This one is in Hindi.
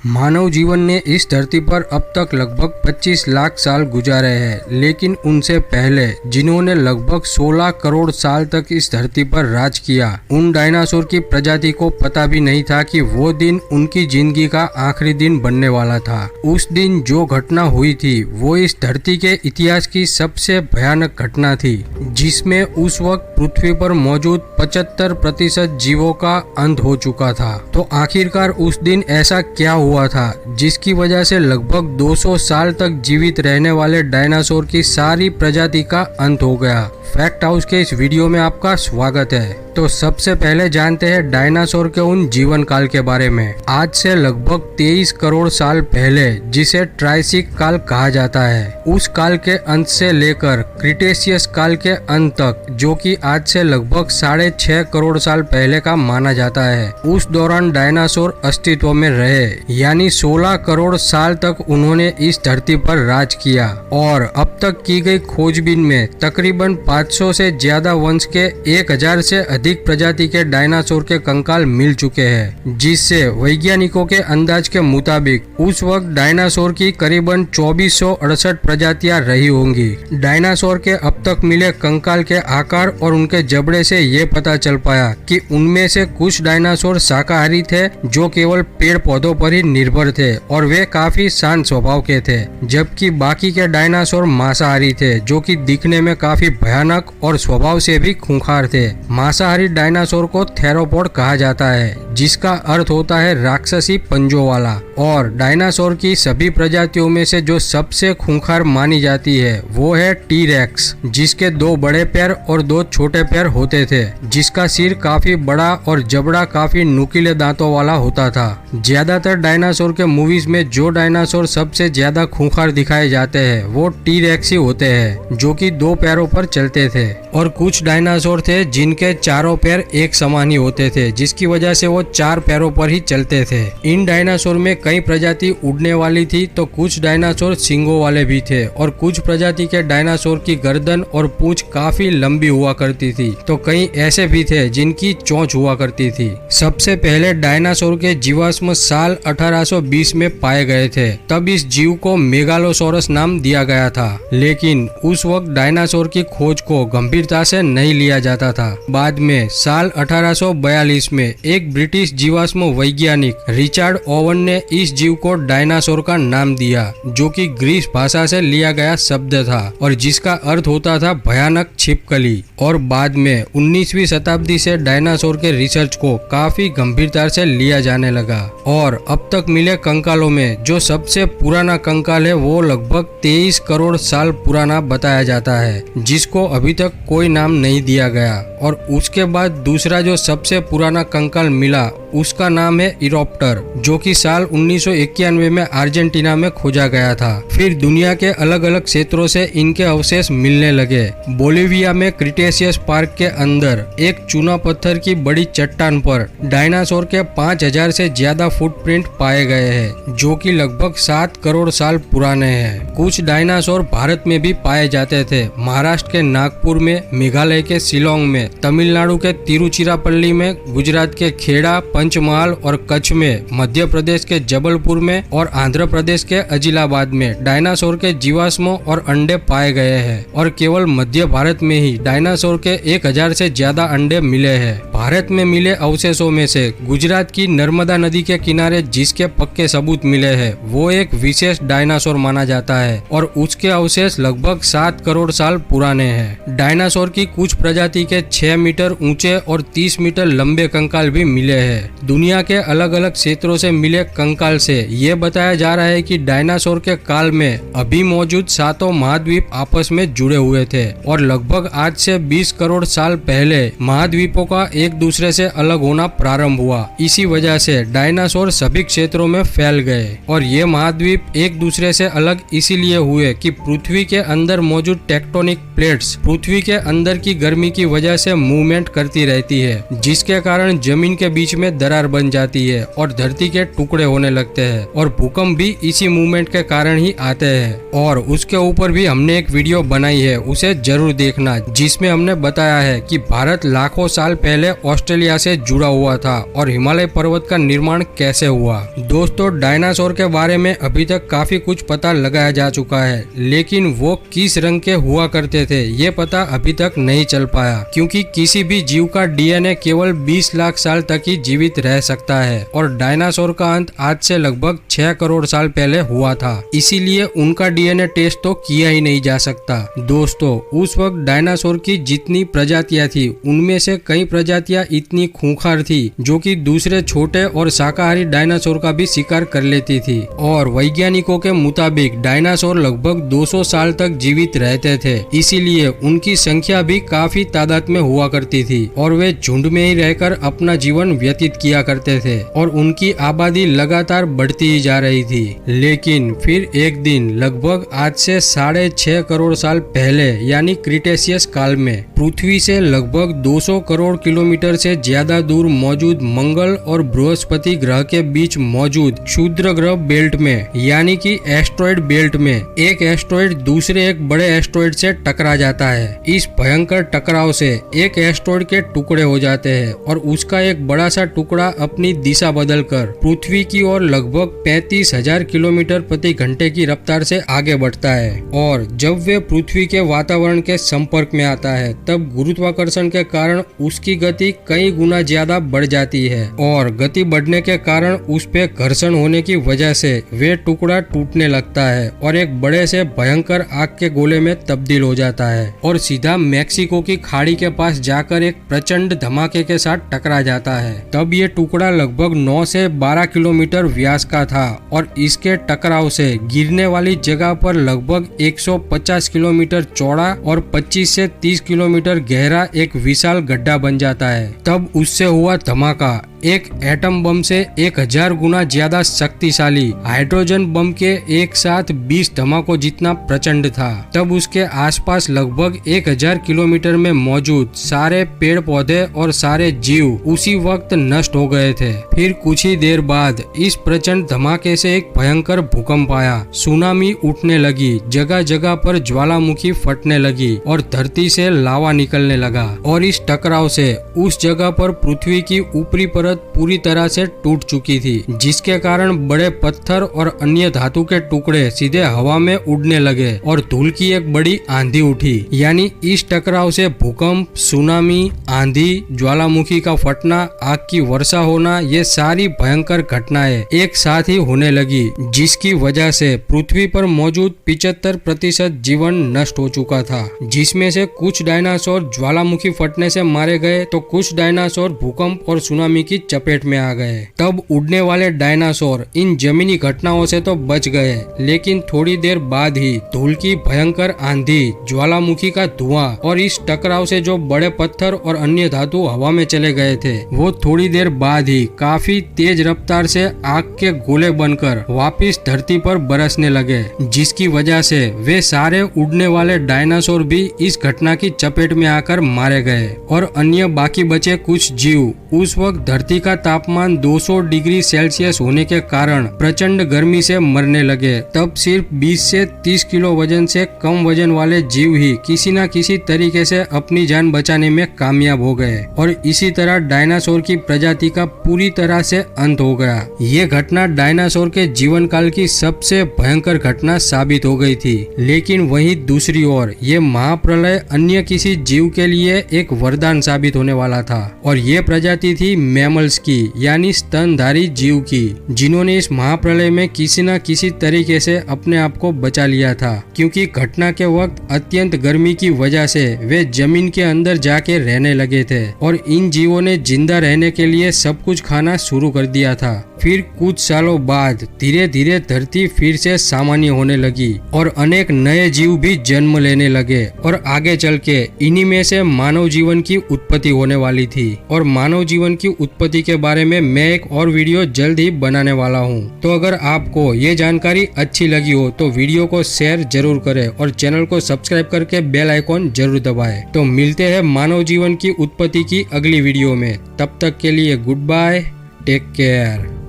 मानव जीवन ने इस धरती पर अब तक लगभग 25 लाख साल गुजारे हैं, लेकिन उनसे पहले जिन्होंने लगभग 16 करोड़ साल तक इस धरती पर राज किया, उन डायनासोर की प्रजाति को पता भी नहीं था कि वो दिन उनकी जिंदगी का आखिरी दिन बनने वाला था। उस दिन जो घटना हुई थी वो इस धरती के इतिहास की सबसे भयानक घटना थी, जिसमें उस वक्त पृथ्वी पर मौजूद 75% जीवों का अंत हो चुका था। तो आखिरकार उस दिन ऐसा क्या हुआ था जिसकी वजह से लगभग 200 साल तक जीवित रहने वाले डायनासोर की सारी प्रजाति का अंत हो गया। फैक्ट हाउस के इस वीडियो में आपका स्वागत है। तो सबसे पहले जानते हैं डायनासोर के उन जीवन काल के बारे में। आज से लगभग 23 करोड़ साल पहले, जिसे ट्राइसिक काल कहा जाता है, उस काल के अंत से लेकर क्रिटेशियस काल के अंत तक, जो कि आज से लगभग 6.5 करोड़ साल पहले का माना जाता है, उस दौरान डायनासोर अस्तित्व में रहे। यानी 16 करोड़ साल तक उन्होंने इस धरती पर राज किया। और अब तक की गई खोजबीन में तकरीबन 500 से ज्यादा वंश के 1000 से अधिक प्रजाति के डायनासोर के कंकाल मिल चुके हैं, जिससे वैज्ञानिकों के अंदाज के मुताबिक उस वक्त डायनासोर की करीबन 2468 प्रजातियां रही होंगी। डायनासोर के अब तक मिले कंकाल के आकार और उनके जबड़े से ये पता चल पाया कि उनमें से कुछ डायनासोर शाकाहारी थे, जो केवल पेड़ पौधों पर ही निर्भर थे और वे काफी शांत स्वभाव के थे, जबकि बाकी के डायनासोर मांसाहारी थे, जो कि दिखने में काफी भयानक और स्वभाव से भी खूंखार थे। मांसाहारी डायनासोर को थेरोपॉड कहा जाता है, जिसका अर्थ होता है राक्षसी पंजों वाला। और डायनासोर की सभी प्रजातियों में से जो सबसे खूंखार मानी जाती है वो है टी-रेक्स, जिसके 2 बड़े पैर और 2 छोटे पैर होते थे, जिसका सिर काफी बड़ा और जबड़ा काफी नुकीले दांतों वाला होता था। ज्यादातर डायनासोर के मूवीज में जो डायनासोर सबसे ज्यादा खूंखार दिखाए जाते हैं वो टी-रेक्स ही होते हैं, जो कि 2 पैरों पर चलते थे। और कुछ डायनासोर थे जिनके चारों पैर एक समान ही होते थे, जिसकी वजह से वो 4 पैरों पर ही चलते थे। इन डायनासोर में कई प्रजाति उड़ने वाली थी, तो कुछ डायनासोर सींगों वाले भी थे, और कुछ प्रजाति के डायनासोर की गर्दन और पूंछ काफी लंबी हुआ करती थी, तो कई ऐसे भी थे जिनकी चोंच हुआ करती थी। सबसे पहले डायनासोर के जीवाश्म साल 1820 में पाए गए थे। तब इस जीव को मेगालोसोरस नाम दिया गया था, लेकिन उस वक्त डायनासोर की खोज को गंभीरता से नहीं लिया जाता था। बाद में साल 1842 में एक ब्रिटिश जीवाश्म वैज्ञानिक रिचर्ड ओवन ने इस जीव को डायनासोर का नाम दिया, जो कि ग्रीस भाषा से लिया गया शब्द था और जिसका अर्थ होता था भयानक छिपकली। और बाद में 19वीं शताब्दी से डायनासोर के रिसर्च को काफी गंभीरता से लिया जाने लगा। और अब तक मिले कंकालों में जो सबसे पुराना कंकाल है वो लगभग 23 करोड़ साल पुराना बताया जाता है, जिसको अभी तक कोई नाम नहीं दिया गया। और उसके बाद दूसरा जो सबसे पुराना कंकाल मिला उसका नाम है इरोप्टर, जो कि साल 1991 में अर्जेंटीना में खोजा गया था। फिर दुनिया के अलग अलग क्षेत्रों से इनके अवशेष मिलने लगे। बोलिविया में क्रिटेशियस पार्क के अंदर एक चूना पत्थर की बड़ी चट्टान पर डायनासोर के 5000 से ज्यादा फुटप्रिंट पाए गए हैं, जो कि लगभग 7 करोड़ साल पुराने हैं। कुछ डायनासोर भारत में भी पाए जाते थे, महाराष्ट्र के नागपुर में, मेघालय के शिलोंग में, तमिलनाडु के तिरुचिरापल्ली में, गुजरात के खेड़ा, पंचमहाल और कच्छ में, मध्य प्रदेश के जबलपुर में और आंध्र प्रदेश के अजिलाबाद में डायनासोर के जीवाश्मों और अंडे पाए गए हैं। और केवल मध्य भारत में ही डायनासोर के 1000 से ज्यादा अंडे मिले हैं। भारत में मिले अवशेषों में से गुजरात की नर्मदा नदी के किनारे जिसके पक्के सबूत मिले हैं वो एक विशेष डायनासोर माना जाता है, और उसके अवशेष लगभग 7 करोड़ साल पुराने हैं। डायनासोर की कुछ प्रजाति के 6 मीटर ऊंचे और 30 मीटर लंबे कंकाल भी मिले हैं। दुनिया के अलग अलग क्षेत्रों से मिले कंकाल से ये बताया जा रहा है कि डायनासोर के काल में अभी मौजूद 7 महाद्वीप आपस में जुड़े हुए थे, और लगभग आज से 20 करोड़ साल पहले महाद्वीपों का एक दूसरे से अलग होना प्रारंभ हुआ। इसी वजह से डायनासोर सभी क्षेत्रों में फैल गए। और ये महाद्वीप एक दूसरे से अलग इसीलिए हुए कि पृथ्वी के अंदर मौजूद टेक्टोनिक प्लेट्स पृथ्वी के अंदर की गर्मी की वजह से मूवमेंट करती रहती है, जिसके कारण जमीन के बीच में दरार बन जाती है और धरती के टुकड़े होने लगते हैं और भूकंप भी इसी मूवमेंट के कारण ही आते हैं। और उसके ऊपर भी हमने एक वीडियो बनाई है, उसे जरूर देखना, जिसमें हमने बताया है कि भारत लाखों साल पहले ऑस्ट्रेलिया से जुड़ा हुआ था और हिमालय पर्वत का निर्माण कैसे हुआ। दोस्तों, डायनासोर के बारे में अभी तक काफी कुछ पता लगाया जा चुका है, लेकिन वो किस रंग के हुआ करते थे ये पता अभी तक नहीं चल पाया, क्योंकि किसी भी जीव का डीएनए केवल 20 लाख साल तक ही जीवित रह सकता है और डायनासोर का अंत आज से लगभग 6 करोड़ साल पहले हुआ था, इसीलिए उनका डीएनए टेस्ट तो किया ही नहीं जा सकता। दोस्तों, उस वक्त डायनासोर की जितनी प्रजातियां थी उनमें से कई प्रजातियां इतनी खूंखार थी जो कि दूसरे छोटे और शाकाहारी डायनासोर का भी शिकार कर लेती थी। और वैज्ञानिकों के मुताबिक डायनासोर लगभग 200 साल तक जीवित रहते थे, इसीलिए उनकी संख्या भी काफी तादाद में हुआ करती थी और वे झुंड में ही रहकर अपना जीवन व्यतीत किया करते थे और उनकी आबादी लगातार बढ़ती ही जा रही थी। लेकिन फिर एक दिन लगभग आज से 6.5 करोड़ साल पहले यानी क्रिटेशियस काल में पृथ्वी से लगभग 200 करोड़ किलोमीटर से ज्यादा दूर मौजूद मंगल और बृहस्पति ग्रह के बीच मौजूद क्षुद्र ग्रह बेल्ट में यानी कि एस्ट्रॉइड बेल्ट में एक एस्ट्रॉइड दूसरे एक बड़े एस्ट्रॉइड से टकरा जाता है। इस भयंकर टकराव से एक एस्ट्रॉइड के टुकड़े हो जाते हैं और उसका एक बड़ा सा टुकड़ा अपनी दिशा बदलकर पृथ्वी की ओर लगभग 35,000 किलोमीटर प्रति घंटे की रफ्तार से आगे बढ़ता है। और जब वे पृथ्वी के वातावरण के संपर्क में आता है तब गुरुत्वाकर्षण के कारण उसकी गति कई गुना ज्यादा बढ़ जाती है और गति बढ़ने के कारण उस पे घर्षण होने की वजह से वे टुकड़ा टूटने लगता है और एक बड़े से भयंकर आग के गोले में तब्दील हो जाता है और सीधा मैक्सिको की खाड़ी के पास जाकर एक प्रचंड धमाके के साथ टकरा जाता है। तब ये टुकड़ा लगभग 9 से 12 किलोमीटर व्यास का था और इसके टकराव से गिरने वाली जगह पर लगभग 150 किलोमीटर चौड़ा और 25 से 30 किलोमीटर गहरा एक विशाल गड्ढा बन जाता है। तब उससे हुआ धमाका एक एटम बम से 1000 गुना ज्यादा शक्तिशाली हाइड्रोजन बम के एक साथ 20 धमाकों जितना प्रचंड था। तब उसके आसपास लगभग 1000 किलोमीटर में मौजूद सारे पेड़ पौधे और सारे जीव उसी वक्त नष्ट हो गए थे। फिर कुछ ही देर बाद इस प्रचंड धमाके से एक भयंकर भूकंप आया, सुनामी उठने लगी, जगह जगह पर ज्वालामुखी फटने लगी और धरती से लावा निकलने लगा और इस टकराव से उस जगह पर पृथ्वी की ऊपरी परत पूरी तरह से टूट चुकी थी, जिसके कारण बड़े पत्थर और अन्य धातु के टुकड़े सीधे हवा में उड़ने लगे और धूल की एक बड़ी आंधी उठी। यानी इस टकराव से भूकंप, सुनामी, आंधी, ज्वालामुखी का फटना, आग की वर्षा होना, ये सारी भयंकर घटनाएं एक साथ ही होने लगी, जिसकी वजह से पृथ्वी पर मौजूद 75% जीवन नष्ट हो चुका था, जिसमें से कुछ डायनासोर ज्वालामुखी फटने से मारे गए तो कुछ डायनासोर भूकंप और सुनामी की चपेट में आ गए। तब उड़ने वाले डायनासोर इन जमीनी घटनाओं से तो बच गए, लेकिन थोड़ी देर बाद ही धूल की भयंकर आंधी, ज्वालामुखी का धुआं और इस टकराव से जो बड़े पत्थर और अन्य धातु हवा में चले गए थे वो थोड़ी देर बाद ही काफी तेज रफ्तार से आग के गोले बनकर वापस धरती पर बरसने लगे, जिसकी वजह से वे सारे उड़ने वाले डायनासोर भी इस घटना की चपेट में आकर मारे गए और अन्य बाकी बचे कुछ जीव उस वक्त धरती का तापमान 200 डिग्री सेल्सियस होने के कारण प्रचंड गर्मी से मरने लगे। तब सिर्फ 20 से 30 किलो वजन से कम वजन वाले जीव ही किसी न किसी तरीके से अपनी जान बचाने में कामयाब हो गए और इसी तरह डायनासोर की प्रजाति का पूरी तरह से अंत हो गया। ये घटना डायनासोर के जीवन काल की सबसे भयंकर घटना साबित हो गई थी। लेकिन वहीं दूसरी ओर ये महाप्रलय अन्य किसी जीव के लिए एक वरदान साबित होने वाला था और ये प्रजाति थी मैमल्स की, यानी स्तनधारी जीव की, जिन्होंने इस महाप्रलय में किसी न किसी तरीके से अपने आप को बचा लिया था, क्योंकि घटना के वक्त अत्यंत गर्मी की वजह से वे जमीन के अंदर जाके रहने लगे थे और इन जीवों ने जिंदा रहने के लिए सब कुछ खाना शुरू कर दिया था। फिर कुछ सालों बाद धीरे धीरे धरती फिर से सामान्य होने लगी और अनेक नए जीव भी जन्म लेने लगे और आगे चल के इन्हीं में से मानव जीवन की उत्पत्ति होने वाली थी। और मानव जीवन की उत्पत्ति के बारे में मैं एक और वीडियो जल्द ही बनाने वाला हूँ। तो अगर आपको ये जानकारी अच्छी लगी हो तो वीडियो को शेयर जरूर करें और चैनल को सब्सक्राइब करके बेल आइकॉन जरूर दबाएं। तो मिलते हैं मानव जीवन की उत्पत्ति की अगली वीडियो में। तब तक के लिए गुड बाय, टेक केयर।